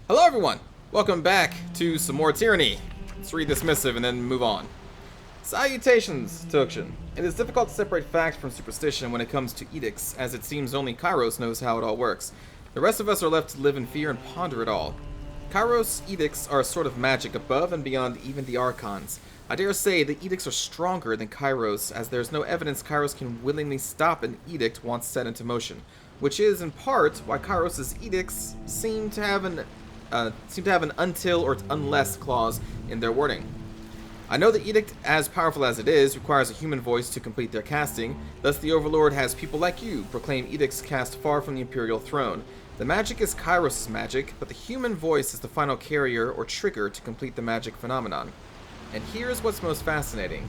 Hello everyone! Welcome back to some more Tyranny. Let's read this missive and then move on. Salutations, tokshen. It is difficult to separate fact from superstition when it comes to edicts, as it seems only Kairos knows how it all works. The rest of us are left to live in fear and ponder it all. Kairos' edicts are a sort of magic above and beyond even the archons. I dare say the edicts are stronger than Kairos, as there is no evidence Kairos can willingly stop an edict once set into motion, which is, in part, why Kairos' edicts seem to have an until or unless clause in their wording. I know the edict, as powerful as it is, requires a human voice to complete their casting, thus the Overlord has people like you proclaim edicts cast far from the Imperial throne. The magic is Kairos' magic, but the human voice is the final carrier or trigger to complete the magic phenomenon. And here's what's most fascinating.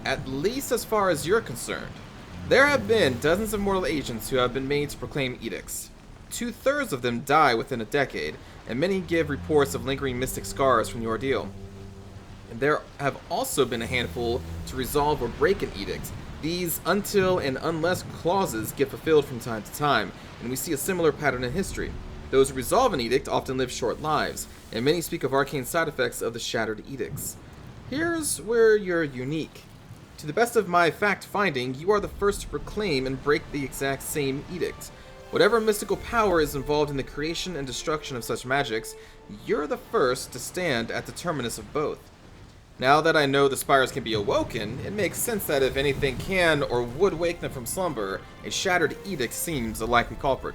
At least as far as you're concerned, there have been dozens of mortal agents who have been made to proclaim edicts. 2/3 of them die within a decade, and many give reports of lingering mystic scars from the ordeal. And there have also been a handful to resolve or break an edict. These until and unless clauses get fulfilled from time to time, and we see a similar pattern in history. Those who resolve an edict often live short lives, and many speak of arcane side effects of the shattered edicts. Here's where you're unique. To the best of my fact-finding, you are the first to proclaim and break the exact same edict. Whatever mystical power is involved in the creation and destruction of such magics, you're the first to stand at the terminus of both. Now that I know the spires can be awoken, it makes sense that if anything can or would wake them from slumber, a shattered edict seems a likely culprit.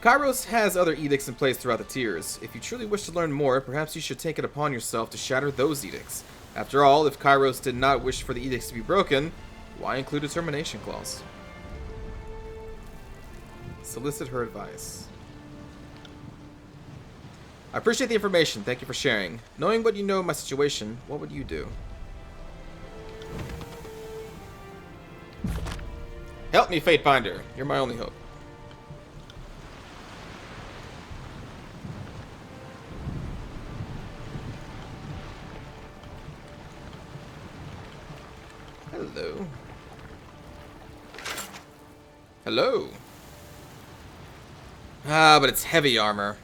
Kairos has other edicts in place throughout the tiers. If you truly wish to learn more, perhaps you should take it upon yourself to shatter those edicts. After all, if Kairos did not wish for the edicts to be broken, why include a termination clause? Solicit her advice. I appreciate the information. Thank you for sharing. Knowing what you know of my situation, what would you do? Help me, Fatebinder. You're my only hope. Hello. Hello. Ah, but it's heavy armor.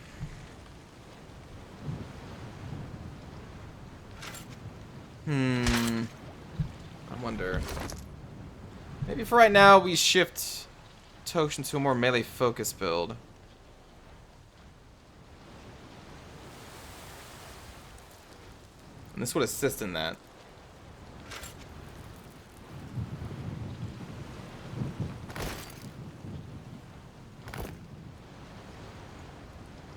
I wonder. Maybe for right now we shift tokshen to a more melee focus build. And this would assist in that.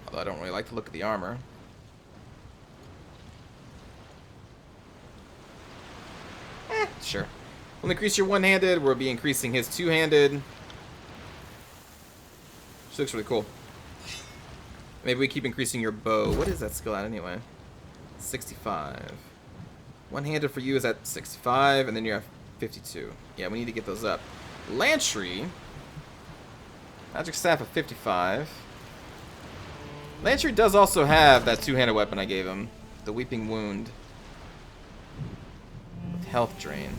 Although I don't really like to look at the armor. Sure. We'll increase your one-handed. We'll be increasing his two-handed. Which looks really cool. Maybe we keep increasing your bow. What is that skill at anyway? 65. One-handed for you is at 65, and then you're at 52. Yeah, we need to get those up. Lantry. Magic staff of 55. Lantry does also have that two-handed weapon I gave him. The Weeping Wound. Health drain.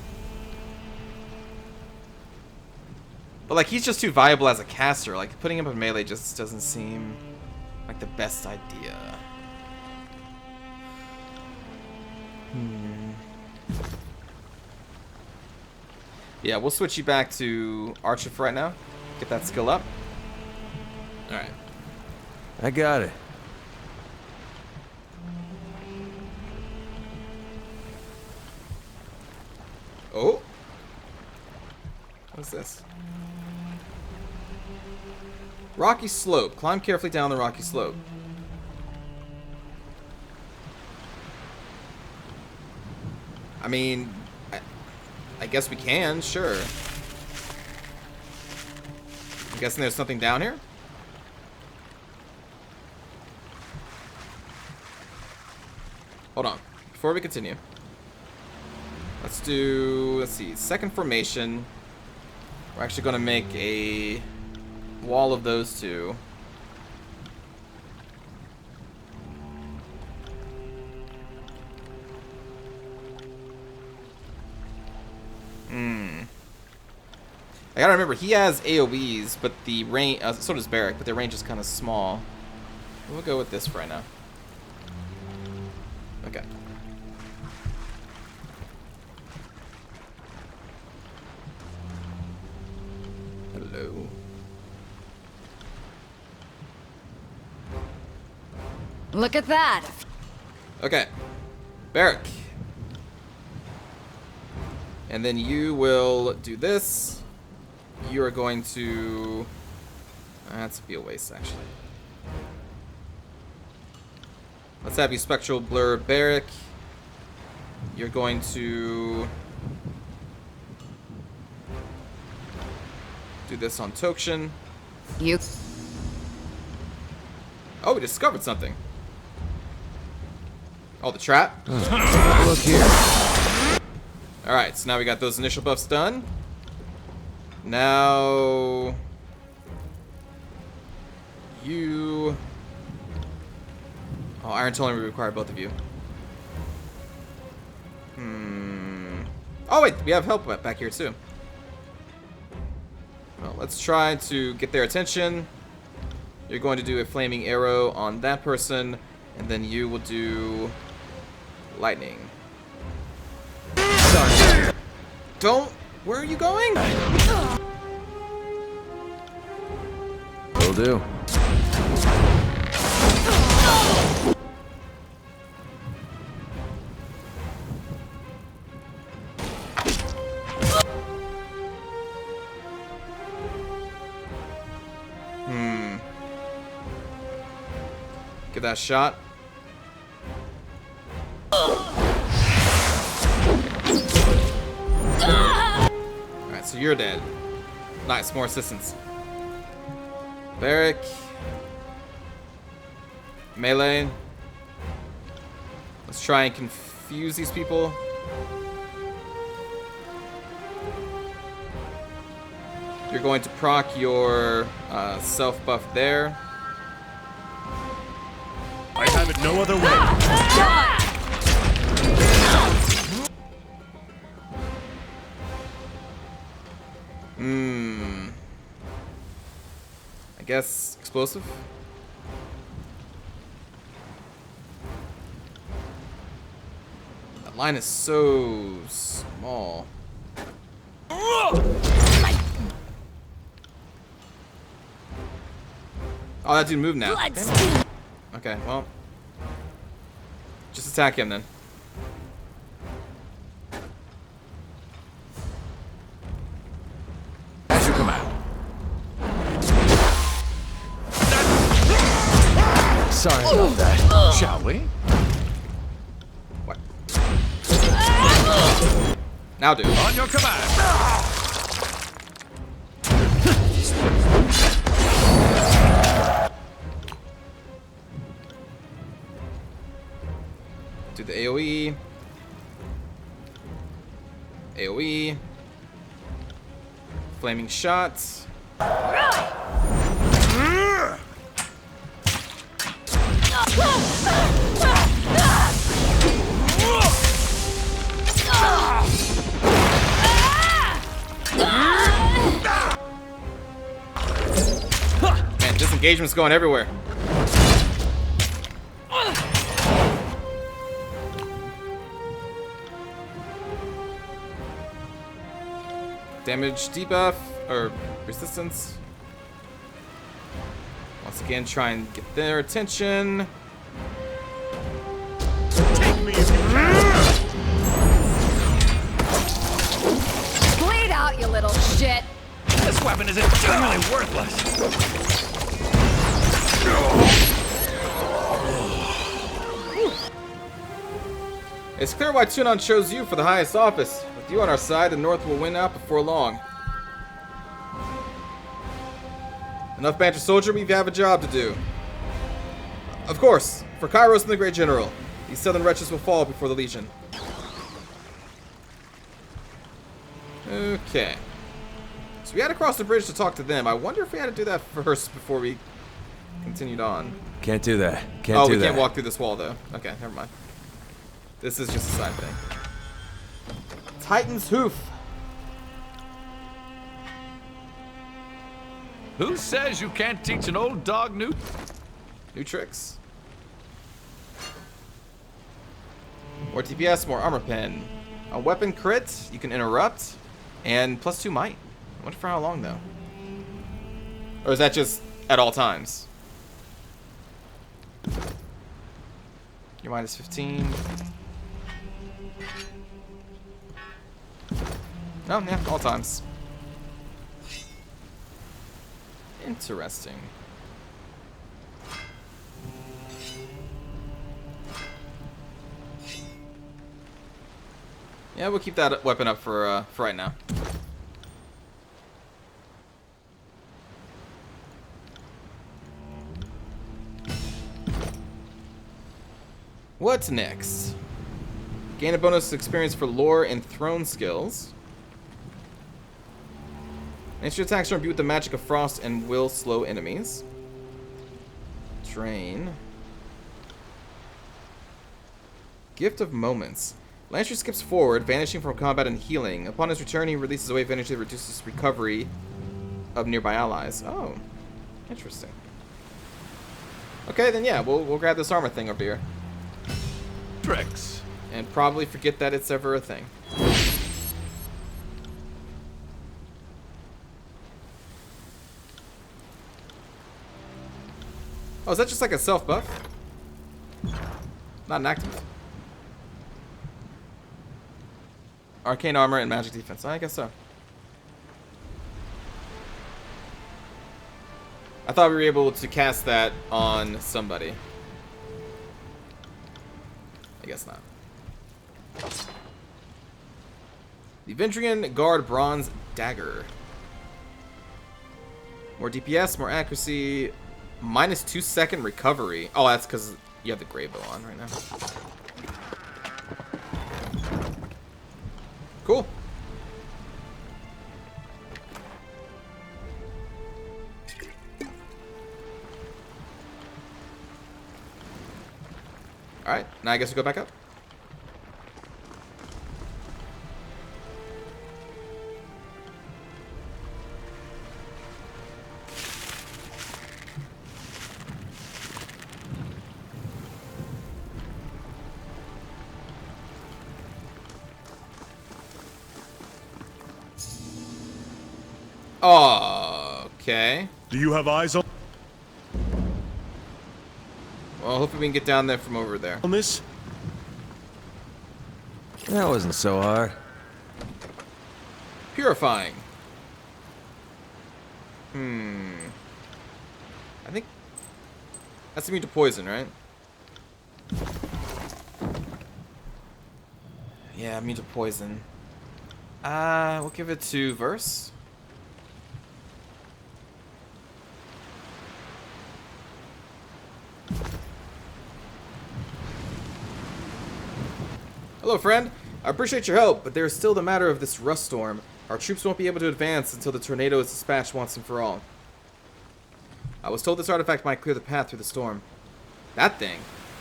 But like, he's just too viable as a caster. Like, putting him in melee just doesn't seem like the best idea. Yeah, we'll switch you back to Archer for right now. Get that skill up. Alright. I got it. Oh. What's this? Rocky slope. Climb carefully down the rocky slope. I mean, I guess we can, sure. I'm guessing there's something down here? Hold on. Before we continue. Let's see, second formation. We're actually going to make a wall of those two. I gotta remember, he has AoEs, but the range, so does Barrack, but their range is kind of small. We'll go with this for right now. Okay. Hello. Look at that. Okay. Barrack. And then you will do this. You are going to... That's be a waste, actually. Let's have you Spectral Blur Barrack. You're going to... do this on tokshen. You. Oh, we discovered something. Oh, the trap? Look here. Alright, so now we got those initial buffs done. Now... you... Oh, Iron Tolling would require both of you. Oh, wait, we have help back here, too. Well, let's try to get their attention. You're going to do a flaming arrow on that person, and then you will do... lightning. Sorry. Don't... Where are you going? Will do. Give that a shot. Alright, so you're dead. Nice, more assistance. Barrack. Melee. Let's try and confuse these people. You're going to proc your self buff there. I have it no other way. I guess explosive. That line is so small. Oh, that dude moved now. Okay, well. Just attack him then. As you command. Sorry about that. Shall we? What? Now do. On your command. Do the AoE. AoE. Flaming shots. Man, this engagement's going everywhere. Damage debuff, or resistance. Once again, try and get their attention. Take me if you can. Bleed out, you little shit. This weapon is entirely worthless. It's clear why Tunon chose you for the highest office. With you on our side, the North will win out before long. Enough banter, soldier. We have a job to do. Of course, for Kairos and the Great General. These southern wretches will fall before the Legion. Okay. So we had to cross the bridge to talk to them. I wonder if we had to do that first before we continued on. Can't do that. Can't Oh, do we that. can't walk through this wall, though. Okay, never mind. This is just a side thing. Titan's Hoof. Who says you can't teach an old dog new? New tricks. More TPS, more armor pen. A weapon crit, you can interrupt, and +2 might. I wonder for how long though. Or is that just at all times? You're -15. No, yeah, all times. Interesting. Yeah, we'll keep that weapon up for right now. What's next? Gain a bonus experience for lore and throne skills. Extra attacks are imbued with the magic of frost and will slow enemies. Train. Gift of Moments. Lancer skips forward, vanishing from combat and healing. Upon his return, he releases a wave of energy that reduces recovery of nearby allies. Oh, interesting. Okay, then yeah, we'll grab this armor thing over here. Tricks. And probably forget that it's ever a thing. Oh, is that just like a self buff? Not an active. Arcane armor and magic defense. I guess so. I thought we were able to cast that on somebody. I guess not. The Vendrian Guard Bronze Dagger. More DPS, more accuracy, -2 second recovery. Oh, that's because you have the Grey Bow on right now. Cool. Alright, now I guess we go back up. Okay. Do you have eyes on Well, hopefully we can get down there from over there. this? That wasn't so hard. Purifying. I think that's immune to poison, right? Yeah, immune to poison. We'll give it to Verse. Hello, friend. I appreciate your help, but there is still the matter of this rust storm. Our troops won't be able to advance until the tornado is dispatched once and for all. I was told this artifact might clear the path through the storm. That thing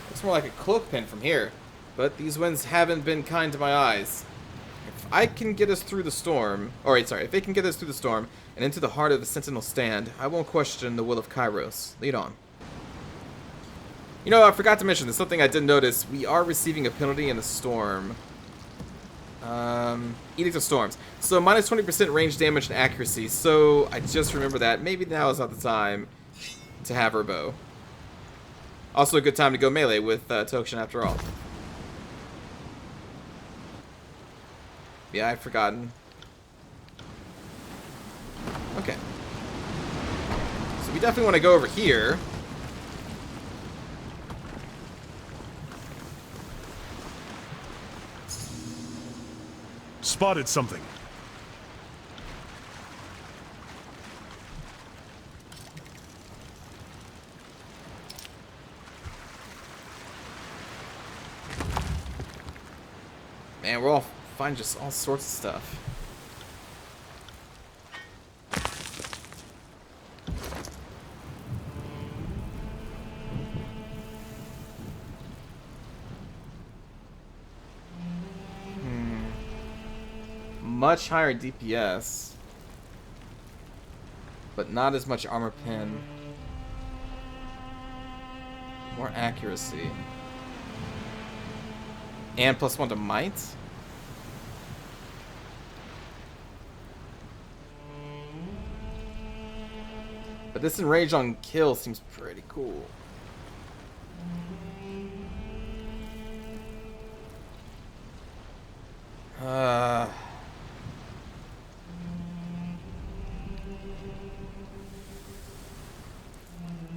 looks more like a cloak pin from here, but these winds haven't been kind to my eyes. If I can get us through the storm, if they can get us through the storm and into the heart of the Sentinel stand, I won't question the will of Kairos. Lead on. You know, I forgot to mention, there's something I did notice. We are receiving a penalty in the storm. Edict of Storms. So minus 20% range damage and accuracy. So I just remember that. Maybe now is not the time to have her bow. Also a good time to go melee with tokshen after all. Yeah, I've forgotten. Okay. So we definitely want to go over here. Spotted something. Man, we're all finding just all sorts of stuff. Much higher DPS, but not as much armor pen. More accuracy. And +1 to might? But this enrage on kill seems pretty cool.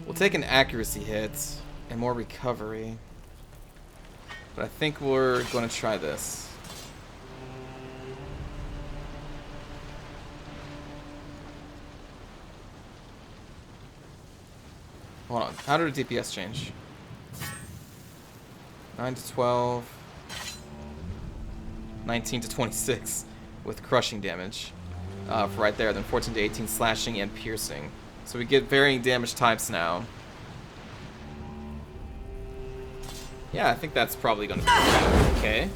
We'll take an accuracy hit and more recovery. But I think we're going to try this. Hold on. How did the DPS change? 9 to 12. 19 to 26 with crushing damage. For right there. Then 14 to 18 slashing and piercing. So we get varying damage types now. Yeah, I think that's probably going to be okay.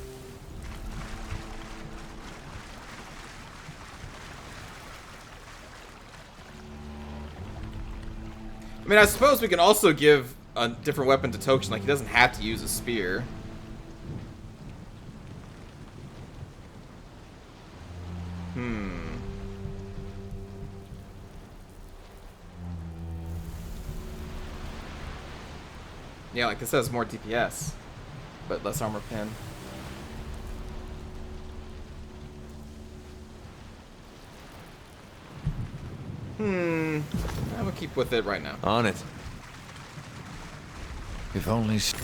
I mean, I suppose we can also give a different weapon to Tokshen. Like, he doesn't have to use a spear. Yeah, like this has more DPS, but less armor pen. I'm gonna keep with it right now. On it. If only... Stonewich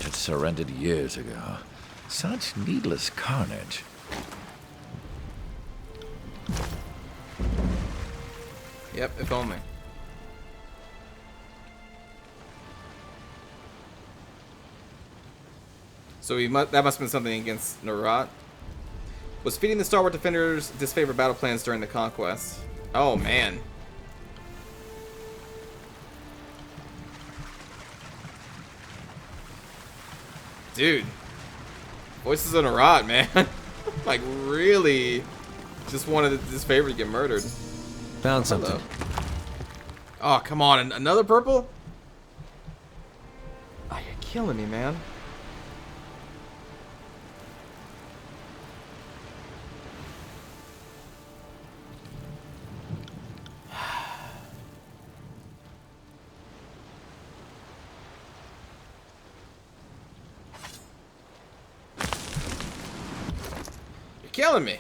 had surrendered years ago. Such needless carnage. Yep, if only. So that must have been something against Narat. Was feeding the stalwart defenders disfavored battle plans during the conquest. Oh man. Dude. Voices of Narat, man. Like really just wanted this favor to get murdered. Found something. Hello. Oh, come on. Another purple? Oh, you're killing me, man. You're killing me.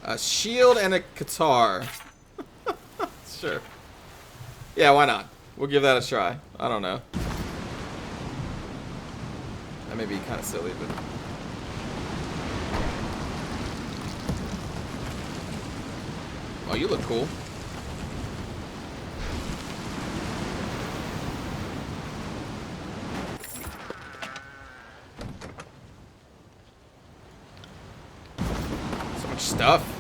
A shield and a guitar. Sure. Yeah, why not? We'll give that a try. I don't know. That may be kind of silly, but... Oh, you look cool. So much stuff.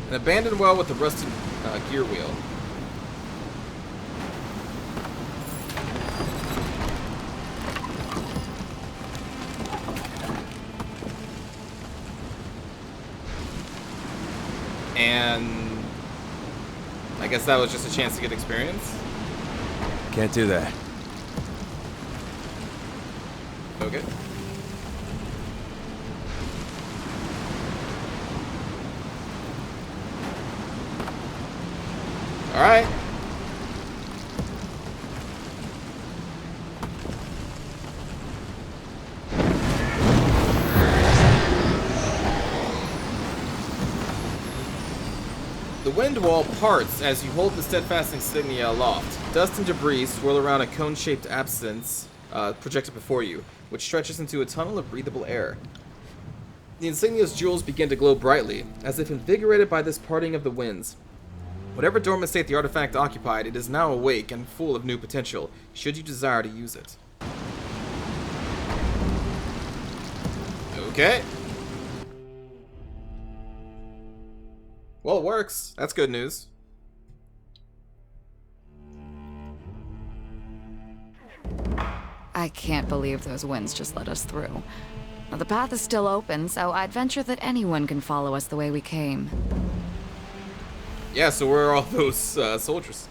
An abandoned well with a rusted gear wheel. And I guess that was just a chance to get experience. Can't do that. Okay. All right. The wind wall parts as you hold the steadfast insignia aloft. Dust and debris swirl around a cone-shaped absence projected before you, which stretches into a tunnel of breathable air. The insignia's jewels begin to glow brightly, as if invigorated by this parting of the winds. Whatever dormant state the artifact occupied, it is now awake and full of new potential, should you desire to use it. Okay. Well, it works. That's good news. I can't believe those winds just let us through. The path is still open, so I'd venture that anyone can follow us the way we came. Yeah, so where are all those soldiers?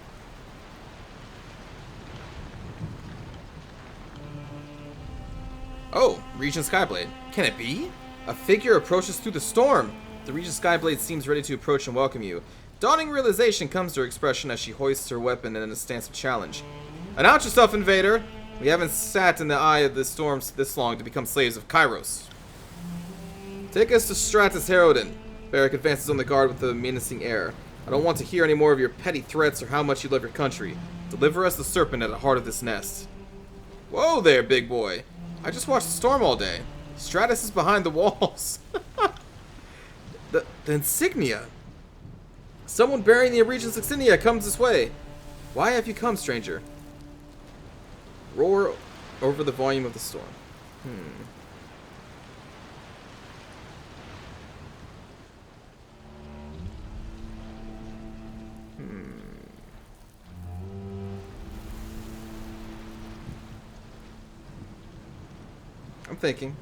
Oh, Regent Skyblade. Can it be? A figure approaches through the storm. The Regent Skyblade seems ready to approach and welcome you. Dawning realization comes to her expression as she hoists her weapon in a stance of challenge. Announce yourself, invader! We haven't sat in the eye of the storms this long to become slaves of Kairos. Take us to Stratus Herodin. Barrack advances on the guard with a menacing air. I don't want to hear any more of your petty threats or how much you love your country. Deliver us the serpent at the heart of this nest. Whoa there, big boy. I just watched the storm all day. Stratus is behind the walls. The insignia. Someone bearing the Regent's insignia comes this way. Why have you come, stranger? Roar over the volume of the storm. I'm thinking.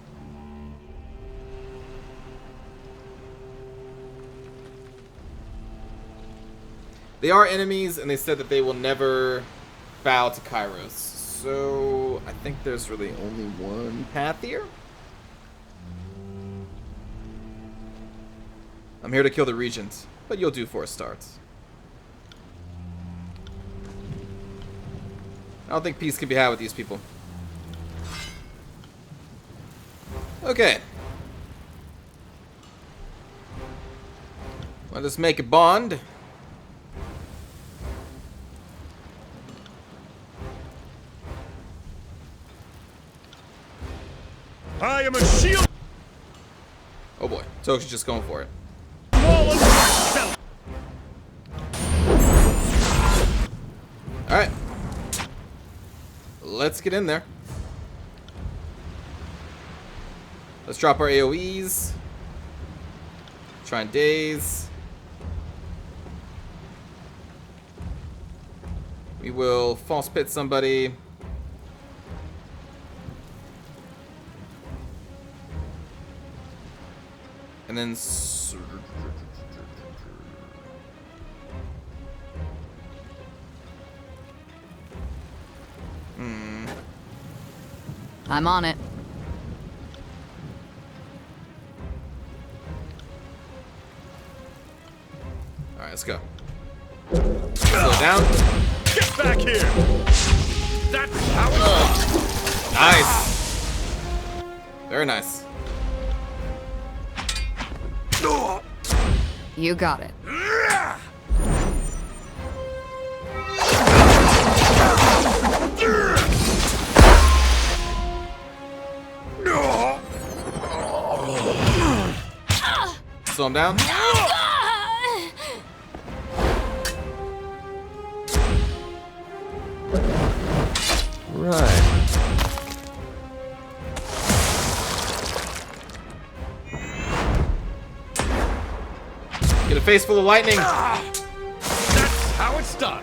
They are enemies, and they said that they will never bow to Kairos. So, I think there's really only one path here. I'm here to kill the Regent, but you'll do for a start. I don't think peace can be had with these people. Okay. Let us make a bond. I am a shield. Oh boy, Tokshen's just going for it. Wall of yourself. Alright. Let's get in there. Let's drop our AoEs. Try and daze. We will false pit somebody. And then I'm on it. Alright, let's go. Slow down. Get back here. That's how it's done. Nice. Very nice. You got it. Slow him down. Right. Get a face full of lightning. That's how it's done.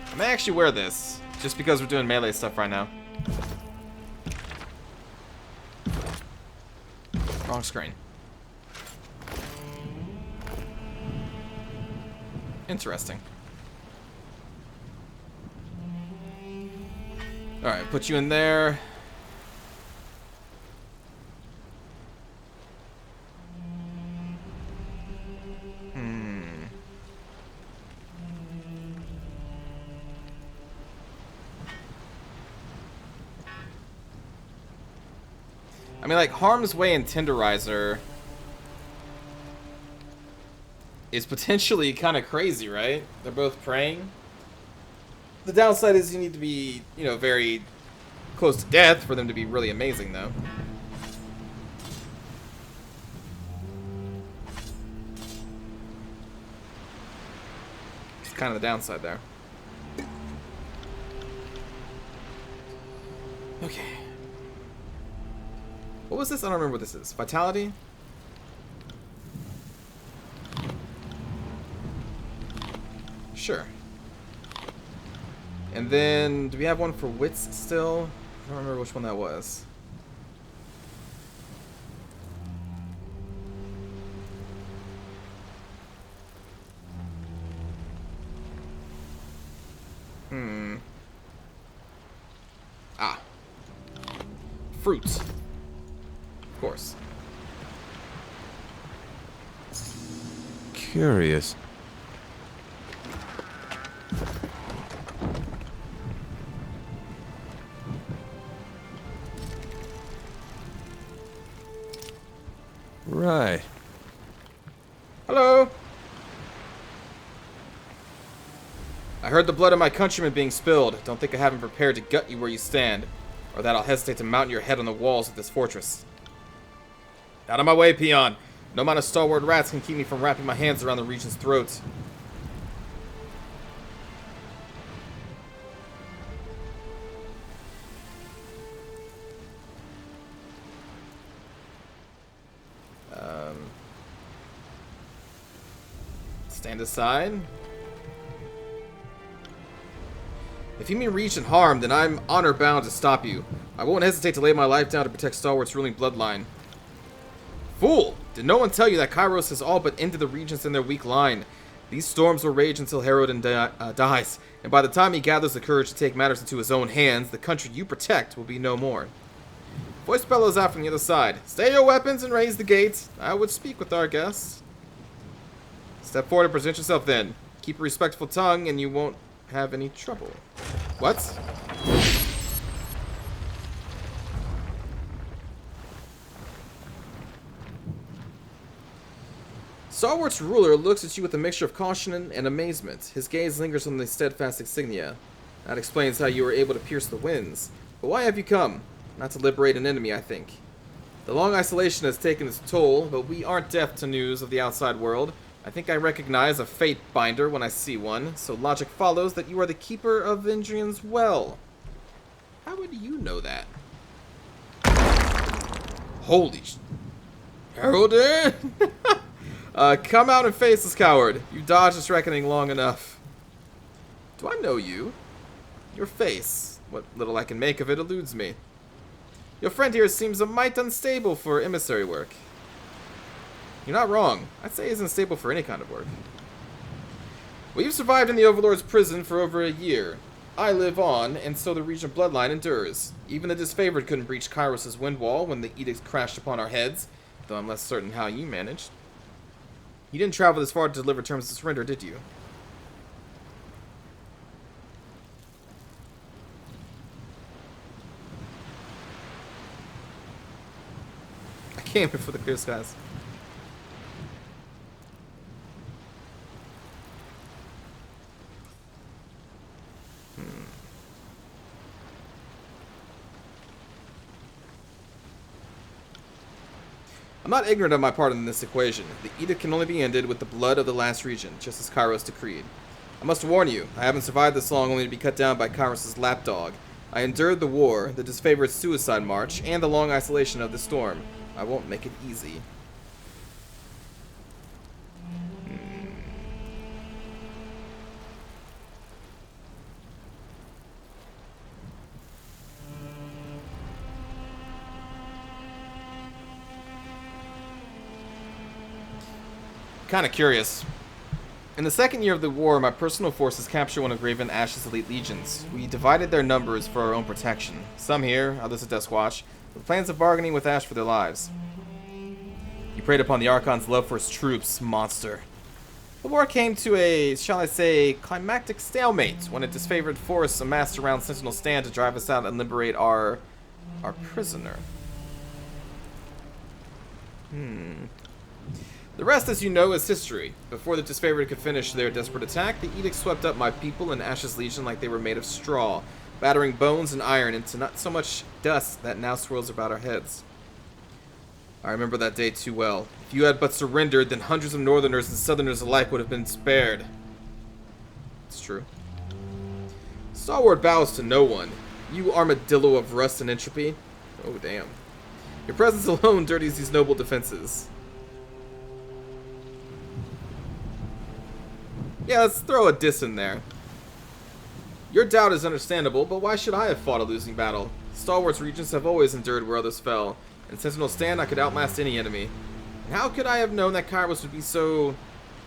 I may actually wear this, just because we're doing melee stuff right now. Wrong screen. Interesting. Alright, put you in there. I mean, like, Harm's Way and Tenderizer is potentially kind of crazy, right? They're both praying. The downside is you need to be, you know, very close to death for them to be really amazing, though. It's kind of the downside there. Okay. What was this? I don't remember what this is. Vitality? Sure. And then, do we have one for wits still? I don't remember which one that was. Ah. Fruits. Of course. Curious. Right. Hello. I heard the blood of my countrymen being spilled. Don't think I haven't prepared to gut you where you stand, or that I'll hesitate to mount your head on the walls of this fortress. Out of my way, peon. No amount of stalwart rats can keep me from wrapping my hands around the regent's throat. Stand aside. If you mean reach and harm, then I'm honor bound to stop you. I won't hesitate to lay my life down to protect Stalwart's ruling bloodline. Fool! Did no one tell you that Kairos has all but ended the regents in their weak line? These storms will rage until Herodin dies, and by the time he gathers the courage to take matters into his own hands, the country you protect will be no more. Voice bellows out from the other side. Stay your weapons and raise the gates. I would speak with our guests. Step forward and present yourself then. Keep a respectful tongue and you won't have any trouble. What? Stalwart's ruler looks at you with a mixture of caution and amazement. His gaze lingers on the steadfast insignia. That explains how you were able to pierce the winds. But why have you come? Not to liberate an enemy, I think. The long isolation has taken its toll, but we aren't deaf to news of the outside world. I think I recognize a fate binder when I see one, so logic follows that you are the keeper of Vendrian's well. How would you know that? Holy sh... Herodin? Come out and face this coward. You dodged this reckoning long enough. Do I know you? Your face, what little I can make of it, eludes me. Your friend here seems a mite unstable for emissary work. You're not wrong. I'd say he's unstable for any kind of work. Well, you've survived in the Overlord's prison for over a year. I live on, and so the regent bloodline endures. Even the disfavored couldn't breach Kairos' wind wall when the edicts crashed upon our heads, though I'm less certain how you managed. You didn't travel this far to deliver terms of surrender, did you? I came here for the clear skies. I'm not ignorant of my part in this equation. The edict can only be ended with the blood of the last regent, just as Kairos decreed. I must warn you, I haven't survived this long only to be cut down by Kairos' lapdog. I endured the war, the disfavored suicide march, and the long isolation of the storm. I won't make it easy. Kind of curious. In the second year of the war, my personal forces captured one of Raven Ash's elite legions. We divided their numbers for our own protection. Some here, others at Death's Watch, with plans of bargaining with Ash for their lives. You preyed upon the Archon's love for his troops, monster. The war came to a, shall I say, climactic stalemate when a disfavored force amassed around Sentinel Stand to drive us out and liberate our prisoner. The rest, as you know, is history. Before the disfavored could finish their desperate attack, the edict swept up my people and Ash's legion like they were made of straw, battering bones and iron into not so much dust that now swirls about our heads. I remember that day too well. If you had but surrendered, then hundreds of northerners and southerners alike would have been spared. It's true. Stalwart bows to no one. You armadillo of rust and entropy. Oh, damn. Your presence alone dirties these noble defenses. Yeah, let's throw a diss in there. Your doubt is understandable, but why should I have fought a losing battle? Stalwart's regents have always endured where others fell. In Sentinel Stand, I could outlast any enemy. And how could I have known that Kairos would be so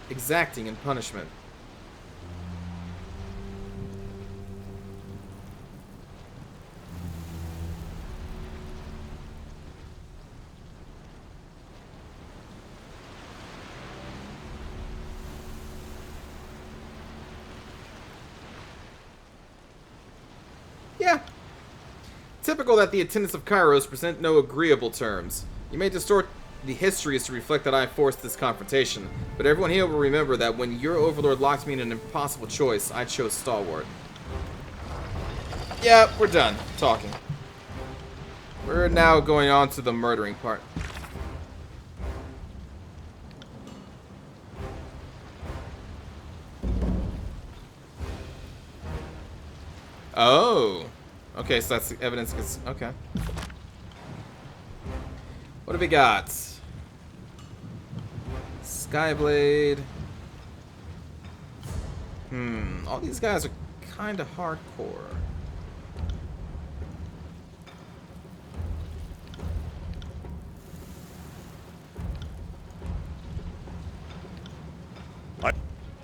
exacting in punishment? Yeah. Typical that the attendants of Kairos present no agreeable terms. You may distort the histories to reflect that I forced this confrontation, but everyone here will remember that when your overlord locked me in an impossible choice, I chose Stalwart. Yeah, we're done talking. We're now going on to the murdering part. Oh. Okay, so that's the evidence. Okay. What have we got? Skyblade. All these guys are kind of hardcore.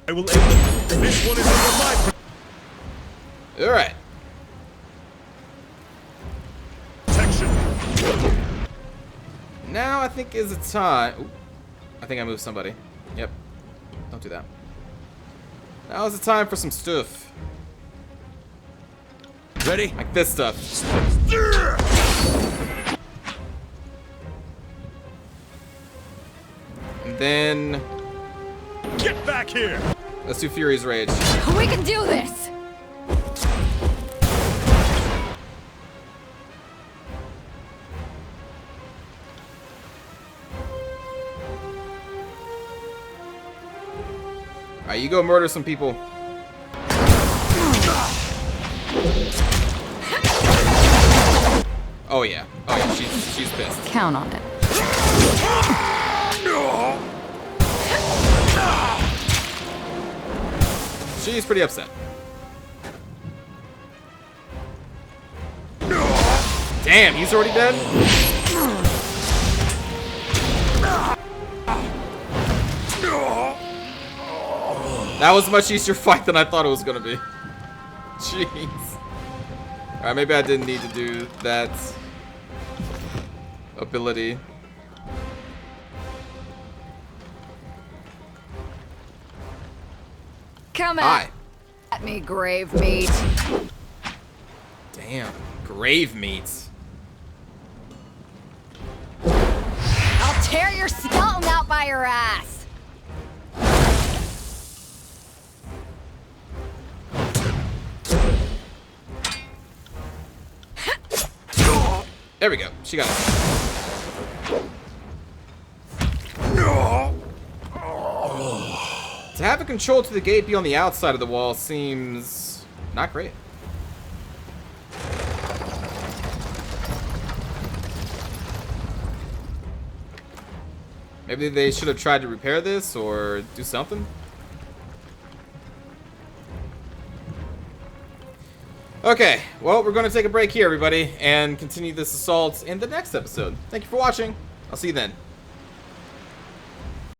I will aid them. This one is under my Alright. protection. Now I think is a time. Ooh, I think I moved somebody. Yep. Don't do that. Now is the time for some stuff. Ready? Like this stuff. And then Get back here! let's do Fury's Rage. We can do this! Alright, you go murder some people. Oh yeah. Oh yeah, she's pissed. Count on it. She's pretty upset. Damn, he's already dead? That was a much easier fight than I thought it was gonna be. Jeez. Alright, maybe I didn't need to do that ability. Come Hi. at me, grave meat. Damn. Grave meat. I'll tear your skeleton out by your ass. There we go. She got it. To have a control to the gate be on the outside of the wall seems not great. Maybe they should have tried to repair this or do something. Okay, well, we're going to take a break here, everybody, and continue this assault in the next episode. Thank you for watching. I'll see you then.